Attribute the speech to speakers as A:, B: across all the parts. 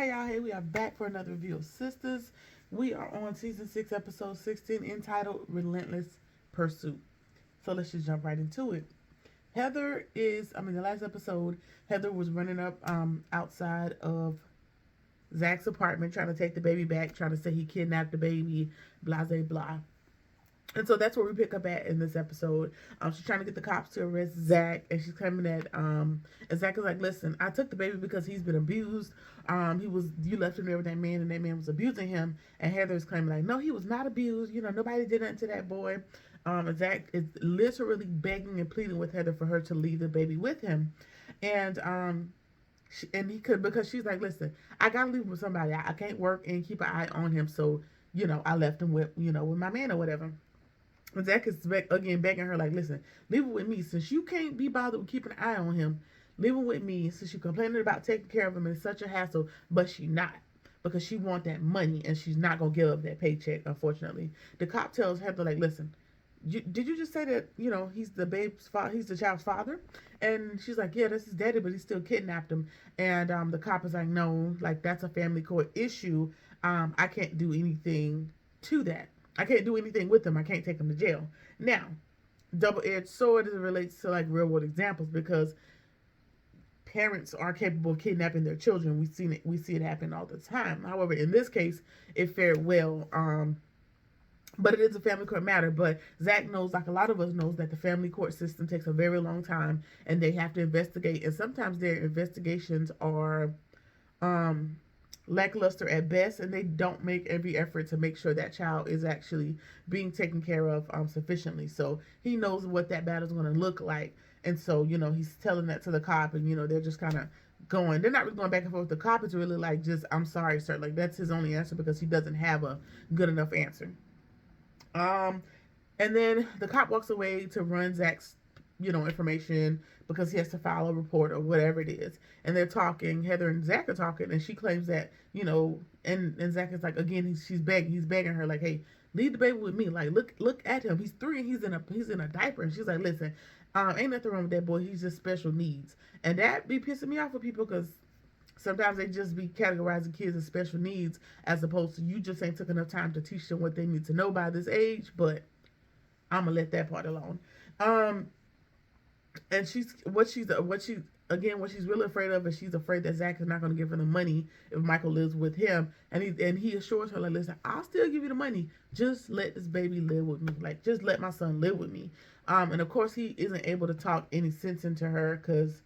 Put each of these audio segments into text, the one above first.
A: Hey y'all, hey, we are back for another review of Sisters. We are on season 6, episode 16, entitled Relentless Pursuit. So let's just jump right into it. The last episode, Heather was running up outside of Zach's apartment trying to take the baby back, trying to say he kidnapped the baby, blah, blah, blah. And so that's where we pick up at in this episode. She's trying to get the cops to arrest Zach, and she's claiming that and Zach is like, listen, I took the baby because he's been abused. You left him there with that man, and that man was abusing him. And Heather is claiming like, no, he was not abused. Nobody did nothing to that boy. And Zach is literally begging and pleading with Heather for her to leave the baby with him, and he could, because she's like, listen, I gotta leave him with somebody. I can't work and keep an eye on him, so I left him with with my man or whatever. And Zach is again begging her, like, listen, leave it with me. Since you can't be bothered with keeping an eye on him, leave it with me. Since you're complaining about taking care of him, it's such a hassle, but she not. Because she want that money, and she's not going to give up that paycheck, unfortunately. The cop tells Heather, like, listen, did you just say that, he's the babe's father, he's the child's father? And she's like, yeah, that's his daddy, but he still kidnapped him. And the cop is like, no, like, that's a family court issue. I can't do anything to that. I can't do anything with them. I can't take them to jail. Now, double-edged sword as it relates to like real world examples, because parents are capable of kidnapping their children. We see it happen all the time. However, in this case, it fared well. But it is a family court matter. But Zach knows, like a lot of us knows, that the family court system takes a very long time, and they have to investigate. And sometimes their investigations are lackluster at best, and they don't make every effort to make sure that child is actually being taken care of sufficiently. So he knows what that battle is going to look like, and so he's telling that to the cop, and they're just kind of going. They're not really going back and forth. The cop is really like, just, I'm sorry, sir. Like, that's his only answer, because he doesn't have a good enough answer. And then the cop walks away to run Zach's information, because he has to file a report or whatever it is. And they're talking, Heather and Zach are talking, and she claims that, and Zach is like, again, he's begging her, like, hey, leave the baby with me. Like, look at him. He's 3 and he's in a diaper. And she's like, listen, ain't nothing wrong with that boy. He's just special needs. And that be pissing me off with people, because sometimes they just be categorizing kids as special needs, as opposed to you just ain't took enough time to teach them what they need to know by this age. But I'm gonna let that part alone. And what she's really afraid of is, she's afraid that Zach is not going to give her the money if Michael lives with him. And he assures her, like, listen, I'll still give you the money. Just let this baby live with me. Like, just let my son live with me. And of course he isn't able to talk any sense into her, because,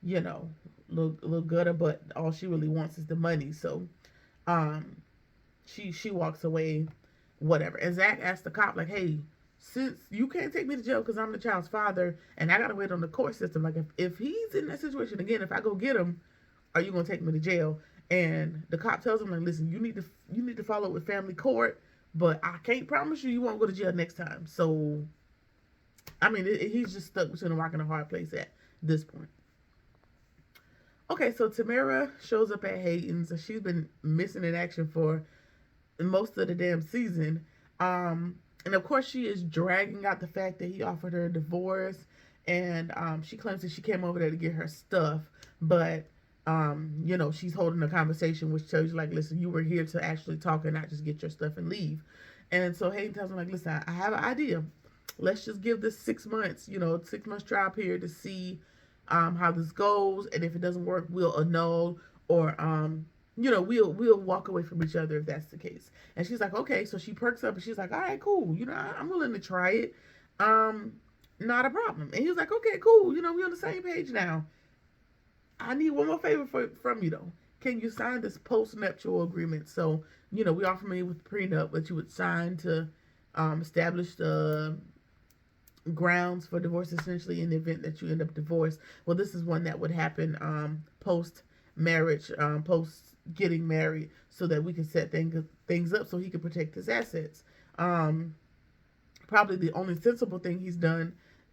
A: little gutter, but all she really wants is the money. So, she walks away, whatever. And Zach asks the cop, like, hey, since you can't take me to jail because I'm the child's father, and I gotta wait on the court system, like, if he's in that situation again, if I go get him, are you gonna take me to jail? And the cop tells him, like, listen, you need to follow with family court, but I can't promise you won't go to jail next time. So, I mean, he's just stuck between a rock and a hard place at this point. Okay, so Tamara shows up at Hayden's, and she's been missing in action for most of the damn season. And of course, she is dragging out the fact that he offered her a divorce, and she claims that she came over there to get her stuff, but she's holding a conversation, which tells you, like, listen, you were here to actually talk and not just get your stuff and leave. And so Hayden tells him, like, listen, I have an idea. Let's just give this 6 months, 6 months trial period to see how this goes, and if it doesn't work, we'll annul, or we'll walk away from each other if that's the case. And she's like, okay. So she perks up, and she's like, all right, cool. I'm willing to try it. Not a problem. And he was like, okay, cool. We're on the same page now. I need one more favor from you, though. Can you sign this post-nuptial agreement? So, we are familiar with the prenup, but you would sign to establish the grounds for divorce, essentially, in the event that you end up divorced. Well, this is one that would happen post-marriage, post getting married, so that we can set things up so he can protect his assets. Probably the only sensible thing he's done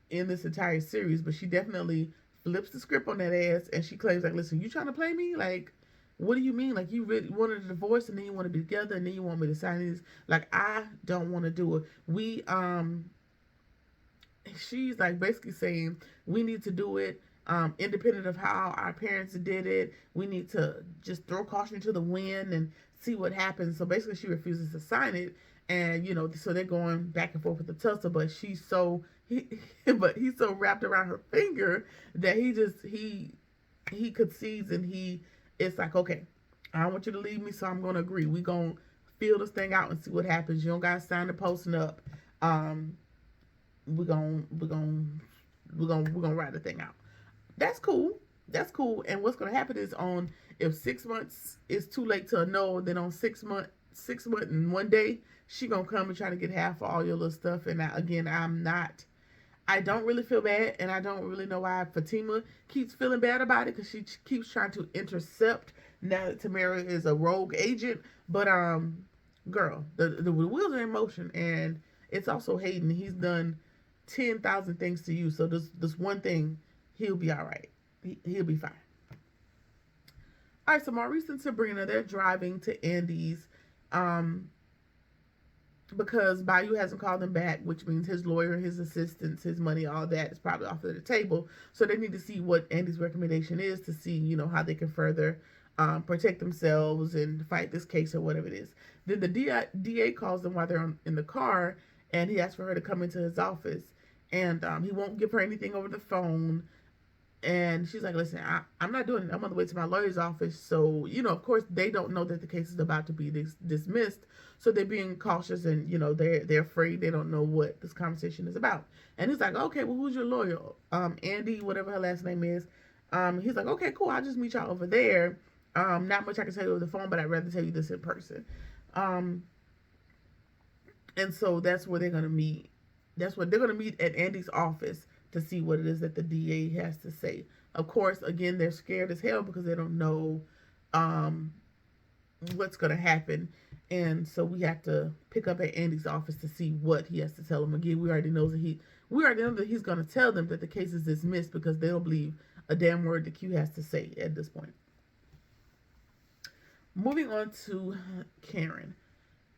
A: in this entire series, but she definitely flips the script on that ass, and she claims, like, listen, you trying to play me? Like, what do you mean? Like, you really wanted a divorce, and then you want to be together, and then you want me to sign this? Like, I don't want to do it. She's like basically saying we need to do it Independent of how our parents did it, we need to just throw caution to the wind and see what happens. So basically, she refuses to sign it, and so they're going back and forth with the tussle. But but he's so wrapped around her finger that he concedes, and it's like, okay, I don't want you to leave me, so I'm gonna agree. We gonna feel this thing out and see what happens. You don't gotta sign the posting up. We're gonna ride the thing out. That's cool. That's cool. And what's gonna happen is, on if 6 months is too late to annul, then on 6 month and 1 day, she gonna come and try to get half of all your little stuff. And I don't really feel bad, and I don't really know why Fatima keeps feeling bad about it, because she keeps trying to intercept now that Tamara is a rogue agent. But girl, the wheels are in motion, and it's also Hayden. He's done 10,000 things to you, so this one thing, he'll be all right. He'll be fine. All right, so Maurice and Sabrina, they're driving to Andy's, because Bayou hasn't called them back, which means his lawyer, his assistants, his money, all that is probably off of the table. So they need to see what Andy's recommendation is, to see, how they can further protect themselves and fight this case or whatever it is. Then the DA calls them while they're in the car, and he asks for her to come into his office. And he won't give her anything over the phone. And she's like, listen, I'm not doing it. I'm on the way to my lawyer's office. So, of course, they don't know that the case is about to be dismissed. So they're being cautious, and, they're afraid. They don't know what this conversation is about. And he's like, okay, well, who's your lawyer? Andy, whatever her last name is. He's like, okay, cool. I'll just meet y'all over there. Not much I can tell you over the phone, but I'd rather tell you this in person. And so that's where they're going to meet. That's what they're going to meet at Andy's office to see what it is that the DA has to say. Of course, again, they're scared as hell because they don't know what's going to happen. And so we have to pick up at Andy's office to see what he has to tell them. Again, we already know that he's going to tell them that the case is dismissed, because they don't believe a damn word that Q has to say at this point. Moving on to Karen.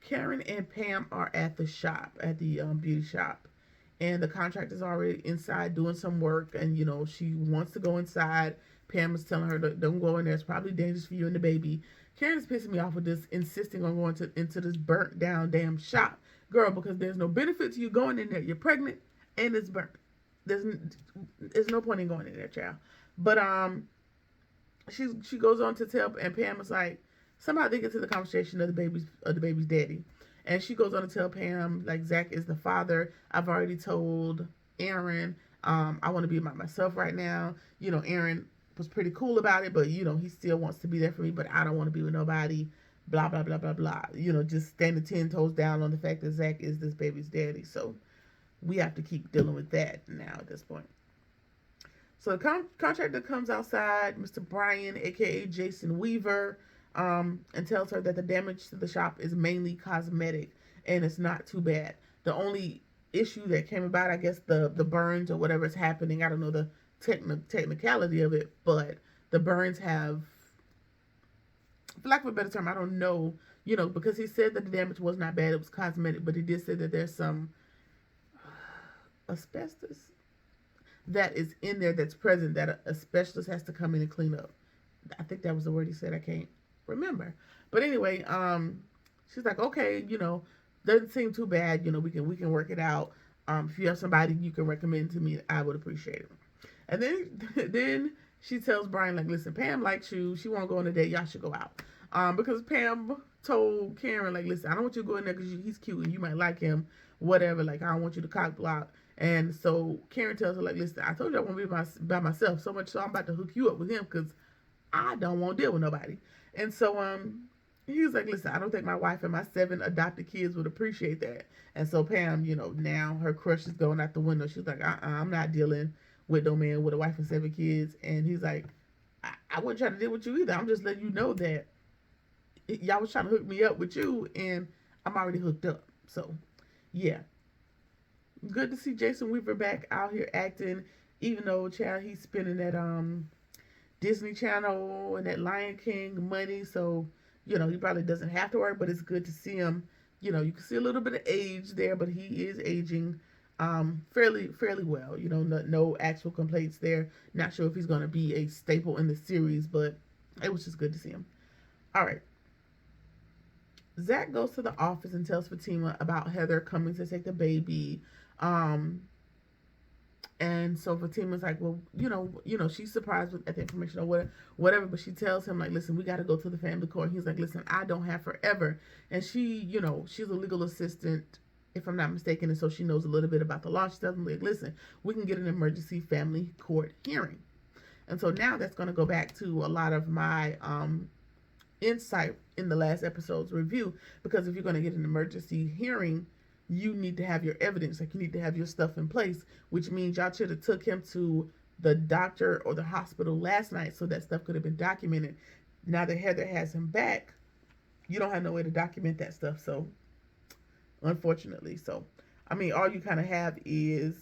A: Karen and Pam are at the shop, at the beauty shop. And the contractor's already inside doing some work. And, she wants to go inside. Pam is telling her, don't go in there. It's probably dangerous for you and the baby. Karen is pissing me off with this, insisting on going into this burnt down damn shop. Girl, because there's no benefit to you going in there. You're pregnant and it's burnt. There's no point in going in there, child. But she goes on to tell, and Pam is like, somehow they get to the conversation of the baby's daddy. And she goes on to tell Pam, like, Zach is the father. I've already told Aaron, I want to be by myself right now. Aaron was pretty cool about it, but, he still wants to be there for me, but I don't want to be with nobody, blah, blah, blah, blah, blah. Just standing 10 toes down on the fact that Zach is this baby's daddy. So we have to keep dealing with that now at this point. So the contractor comes outside, Mr. Brian, a.k.a. Jason Weaver, and tells her that the damage to the shop is mainly cosmetic, and it's not too bad. The only issue that came about, I guess, the burns or whatever is happening, I don't know the technicality of it, but the burns have, for lack of a better term, I don't know, because he said that the damage was not bad, it was cosmetic, but he did say that there's some asbestos that is in there that's present that a specialist has to come in and clean up. I think that was the word he said. I can't remember. But anyway, she's like, okay, doesn't seem too bad. We can work it out. If you have somebody you can recommend to me, I would appreciate it. And then she tells Brian, like, listen, Pam likes you. She won't go on a date. Y'all should go out. Because Pam told Karen, like, listen, I don't want you to go in there because he's cute and you might like him, whatever. Like, I don't want you to cock block. And so Karen tells her, like, listen, I told you I want to be by myself, so much so I'm about to hook you up with him because I don't want to deal with nobody. And so he was like, listen, I don't think my wife and my 7 adopted kids would appreciate that. And so Pam, now her crush is going out the window. She's like, I'm not dealing with no man with a wife and 7 kids. And he's like, I wouldn't try to deal with you either. I'm just letting you know that y'all was trying to hook me up with you, and I'm already hooked up. So, yeah. Good to see Jason Weaver back out here acting, even though, child, he's spending that Disney Channel and that Lion King money, so, he probably doesn't have to work, but it's good to see him. You can see a little bit of age there, but he is aging. fairly well. No actual complaints there. Not sure if he's going to be a staple in the series, but it was just good to see him. All right. Zach goes to the office and tells Fatima about Heather coming to take the baby. Um, and so Fatima's like, well, she's surprised at the information or whatever, but she tells him, like, listen, we got to go to the family court. He's like, listen, I don't have forever. And she, she's a legal assistant, if I'm not mistaken, and so she knows a little bit about the law. She tells him, like, listen, we can get an emergency family court hearing. And so now that's going to go back to a lot of my insight in the last episode's review, because if you're going to get an emergency hearing, you need to have your evidence. Like, you need to have your stuff in place, which means y'all should have took him to the doctor or the hospital last night so that stuff could have been documented. Now that Heather has him back, you don't have no way to document that stuff. So, unfortunately, all you kind of have is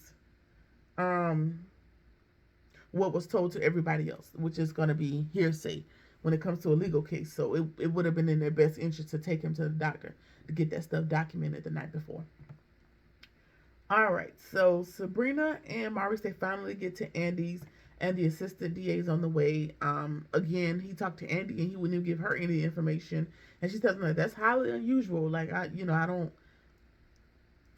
A: what was told to everybody else, which is going to be hearsay when it comes to a legal case. So it would have been in their best interest to take him to the doctor to get that stuff documented the night before. All right, so Sabrina and Maurice, they finally get to Andy's, and the assistant DA is on the way. Again, he talked to Andy and he wouldn't even give her any information, and she tells him that that's highly unusual. Like, I don't.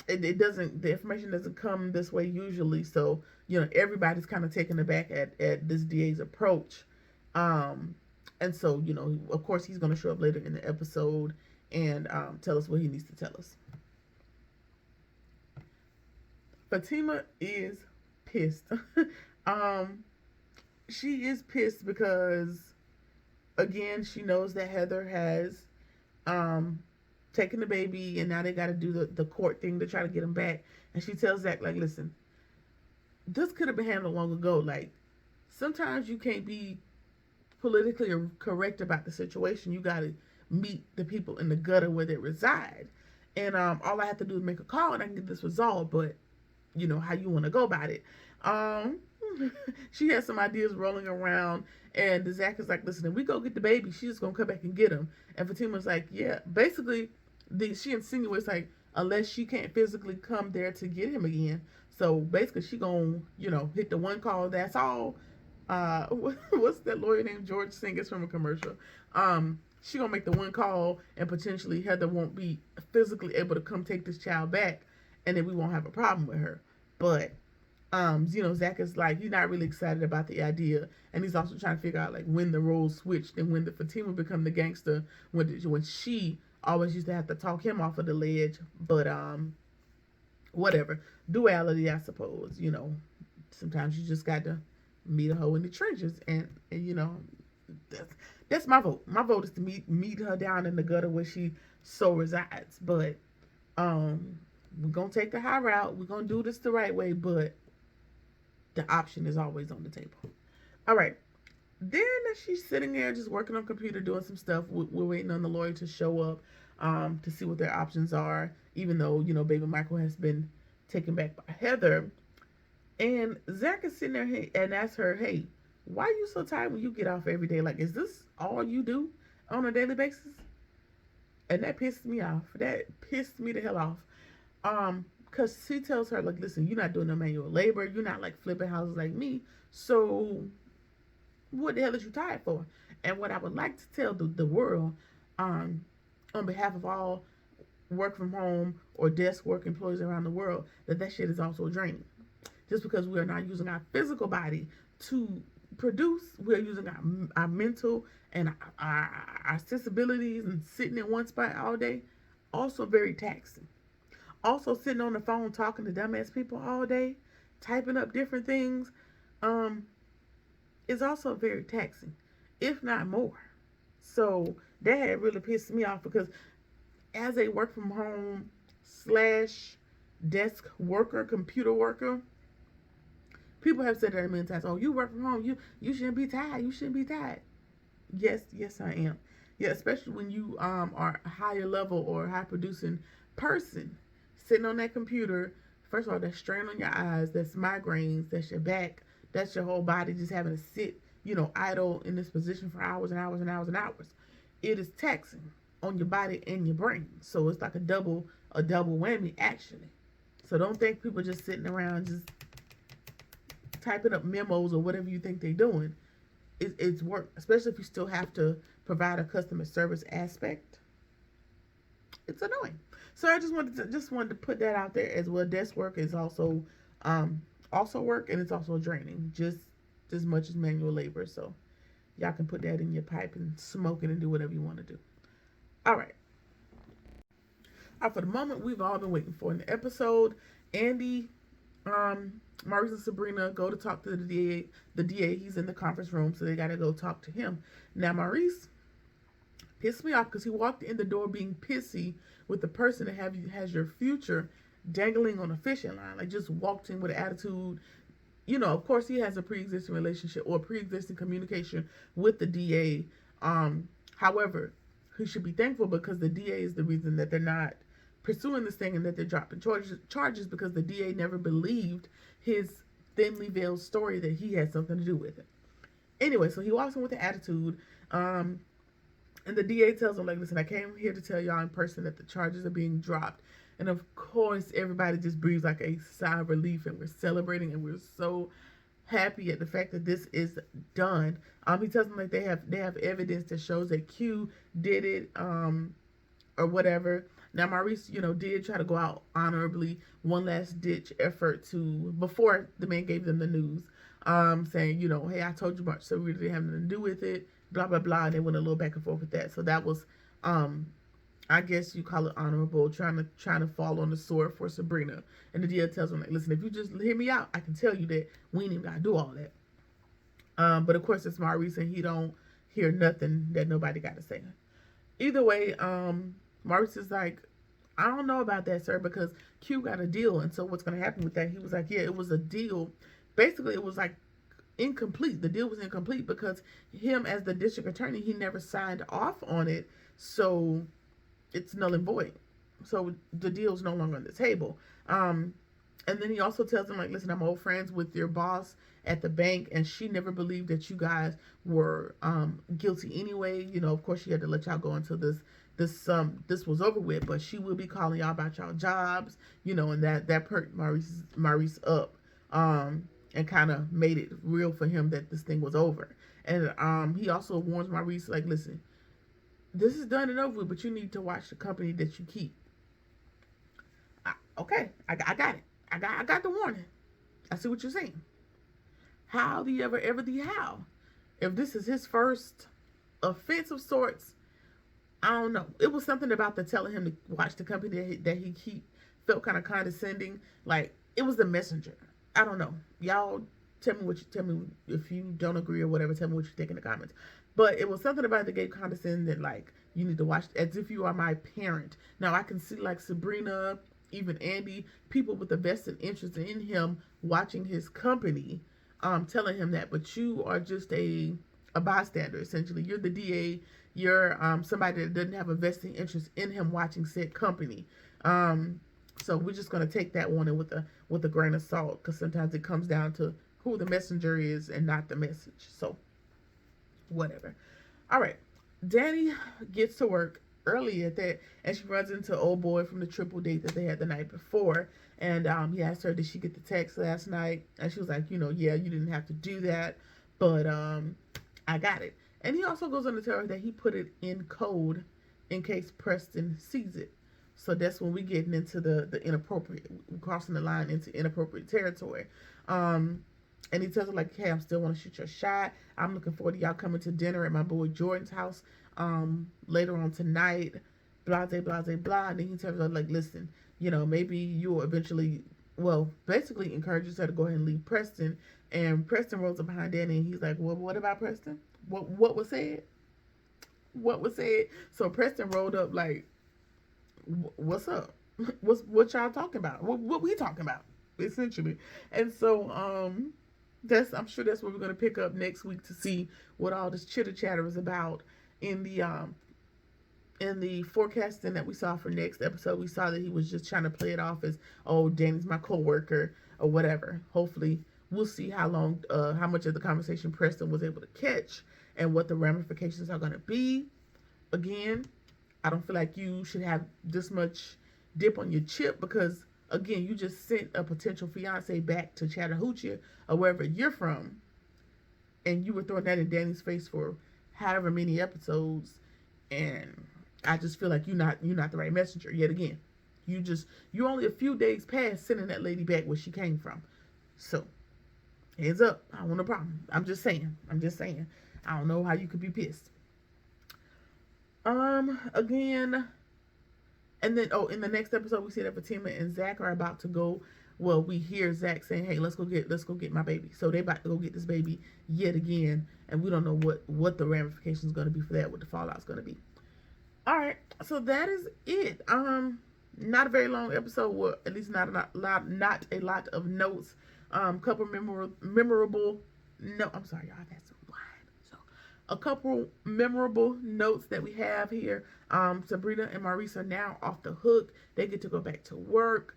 A: It doesn't. The information doesn't come this way usually. So everybody's kind of taken aback at this DA's approach. And so, of course, he's going to show up later in the episode and tell us what he needs to tell us. Fatima is pissed. She is pissed because, again, she knows that Heather has taken the baby, and now they got to do the court thing to try to get him back. And she tells Zach, like, listen, this could have been handled long ago. Like, sometimes you can't be politically correct about the situation. You got to meet the people in the gutter where they reside. And all I have to do is make a call and I can get this resolved. But how you want to go about it. She has some ideas rolling around, and Zach is like, listen, if we go get the baby, she's just gonna come back and get him. And Fatima's like, yeah, basically she insinuates, like, unless she can't physically come there to get him again. So basically she gonna hit the one call, that's all. What's that lawyer named George Singers from a commercial? She gonna make the one call, and potentially Heather won't be physically able to come take this child back, and then we won't have a problem with her. But Zach is like, he's not really excited about the idea, and he's also trying to figure out, like, when the roles switched and when the Fatima become the gangster, when she always used to have to talk him off of the ledge. But whatever, duality, I suppose. Sometimes you just got to meet a hoe in the trenches, and that's my vote. My vote is to meet her down in the gutter where she so resides. But we're gonna take the high route. We're gonna do this the right way, but the option is always on the table. All right. Then she's sitting there just working on the computer, doing some stuff. We're waiting on the lawyer to show up to see what their options are, even though, baby Michael has been taken back by Heather. And Zach is sitting there and asks her, hey, why are you so tired when you get off every day? Like, is this all you do on a daily basis? And that pissed me off. That pissed me the hell off. Because she tells her, like, listen, you're not doing no manual labor. You're not, like, flipping houses like me. So what the hell is you tired for? And what I would like to tell the world, on behalf of all work from home or desk work employees around the world, that shit is also draining. Just because we are not using our physical body to produce, we are using our mental and our sensibilities, and sitting in one spot all day, also very taxing. Also, sitting on the phone talking to dumbass people all day, typing up different things, is also very taxing, if not more. So that had really pissed me off, because as a work from home / desk worker, computer worker, people have said that many times. Oh, you work from home, you shouldn't be tired. You shouldn't be tired. Yes, I am. Yeah, especially when you are a higher level or high producing person. Sitting on that computer, first of all, that's strain on your eyes, that's migraines, that's your back, that's your whole body just having to sit, idle in this position for hours and hours and hours and hours. It is taxing on your body and your brain. So it's like a double whammy, actually. So don't think people just sitting around just typing up memos or whatever you think they're doing. It's work, especially if you still have to provide a customer service aspect. It's annoying. So I just wanted to put that out there as well. Desk work is also work, and it's also draining, just as much as manual labor. So y'all can put that in your pipe and smoke it and do whatever you want to do. All right. For the moment we've all been waiting for in the episode, Andy, Maurice and Sabrina go to talk to the DA. The DA, he's in the conference room, so they got to go talk to him. Now, Maurice pissed me off because he walked in the door being pissy with the person that has your future dangling on a fishing line. Like, just walked in with an attitude. You know, of course, he has a pre-existing relationship or pre-existing communication with the DA. However, he should be thankful because the DA is the reason that they're not pursuing this thing and that they're dropping charges because the DA never believed his thinly veiled story that he had something to do with it. Anyway, so he walks in with an attitude, and the DA tells him, like, listen, I came here to tell y'all in person that the charges are being dropped. And of course, everybody just breathes like a sigh of relief, and we're celebrating, and we're so happy at the fact that this is done. He tells them like they have evidence that shows that Q did it, or whatever. Now, Maurice, did try to go out honorably, one last ditch effort before the man gave them the news, saying, hey, I told you much, so we didn't have nothing to do with it, blah, blah, blah. And they went a little back and forth with that. So that was, I guess you call it honorable, trying to fall on the sword for Sabrina. And the DA tells him, like, listen, if you just hear me out, I can tell you that we ain't even got to do all that. But of course, it's Maurice, and he don't hear nothing that nobody got to say. Either way, Maurice is like, I don't know about that, sir, because Q got a deal. And so what's going to happen with that? He was like, yeah, it was a deal. Basically, it was like incomplete. The deal was incomplete because him as the district attorney, he never signed off on it. So it's null and void. So the deal's no longer on the table. And then he also tells them, like, listen, I'm old friends with your boss at the bank, and she never believed that you guys were guilty anyway. Of course, she had to let y'all go until this was over with, but she will be calling y'all about y'all jobs, and that perked Maurice up, and kind of made it real for him that this thing was over. And he also warns Maurice, like, listen, this is done and over with, but you need to watch the company that you keep. Okay, I got it. I got the warning. I see what you're saying. How the ever the how? If this is his first offense of sorts, I don't know. It was something about the telling him to watch the company that he keep felt kind of condescending. Like, it was the messenger. I don't know. Y'all tell me if you don't agree or whatever. Tell me what you think in the comments. But it was something about the gay condescending, like, you need to watch as if you are my parent. Now I can see, like, Sabrina, even Andy, people with a vested interest in him watching his company, telling him that, but you are just a bystander, essentially. You're the DA. You're somebody that doesn't have a vested interest in him watching said company. So we're just gonna take that one with a grain of salt, because sometimes it comes down to who the messenger is and not the message. So whatever. All right, Danny gets to work early at that, and she runs into old boy from the triple date that they had the night before. And he asked her, did she get the text last night? And she was like, yeah, you didn't have to do that, but I got it. And he also goes on to tell her that he put it in code in case Preston sees it. So that's when we getting into the inappropriate, crossing the line into inappropriate territory. And he tells her, like, hey, I'm still want to shoot your shot. I'm looking forward to y'all coming to dinner at my boy Jordan's house later on tonight. Blah, blah, blah, blah. And then he tells her, like, listen, maybe you'll eventually, basically encourages her to go ahead and leave Preston. And Preston rolls up behind Danny, and he's like, well, what about Preston? What was said? What was said? So Preston rolled up like, what's up? What y'all talking about? What we talking about? Essentially. And so I'm sure that's what we're gonna pick up next week to see what all this chitter chatter is about. In the forecasting that we saw for next episode, we saw that he was just trying to play it off as, oh, Danny's my coworker or whatever. Hopefully we'll see how much of the conversation Preston was able to catch and what the ramifications are going to be. Again, I don't feel like you should have this much dip on your chip, because Again, you just sent a potential fiance back to Chattahoochee or wherever you're from, and you were throwing that in Danny's face for however many episodes, and I just feel like you're not the right messenger yet again. You're only a few days past sending that lady back where she came from. So heads up, I don't want a problem. I'm just saying. I don't know how you could be pissed. Again, and then in the next episode we see that Fatima and Zach are about to go. Well, we hear Zach saying, "Hey, let's go get my baby." So they about to go get this baby yet again, and we don't know what the ramifications going to be for that, what the fallout's going to be. All right, so that is it. Not a very long episode. Well, at least not a lot of notes. Couple memorable. No, I'm sorry, y'all. I've had some wine. So, a couple memorable notes that we have here. Sabrina and Maurice are now off the hook. They get to go back to work.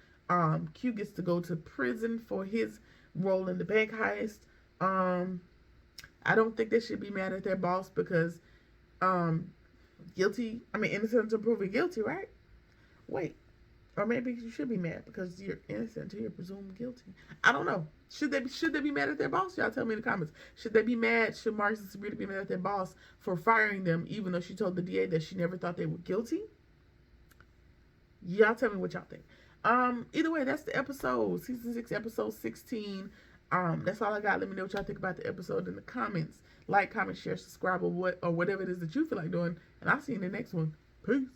A: Q gets to go to prison for his role in the bank heist. I don't think they should be mad at their boss because, innocent until proven guilty, right? Wait. Or maybe you should be mad because you're innocent until you're presumed guilty. I don't know. Should they be mad at their boss? Y'all tell me in the comments. Should they be mad? Should Maurice and Sabrina be mad at their boss for firing them even though she told the DA that she never thought they were guilty? Y'all tell me what y'all think. Either way, that's the episode. Season 6, episode 16. That's all I got. Let me know what y'all think about the episode in the comments. Like, comment, share, subscribe, or whatever it is that you feel like doing. And I'll see you in the next one. Peace.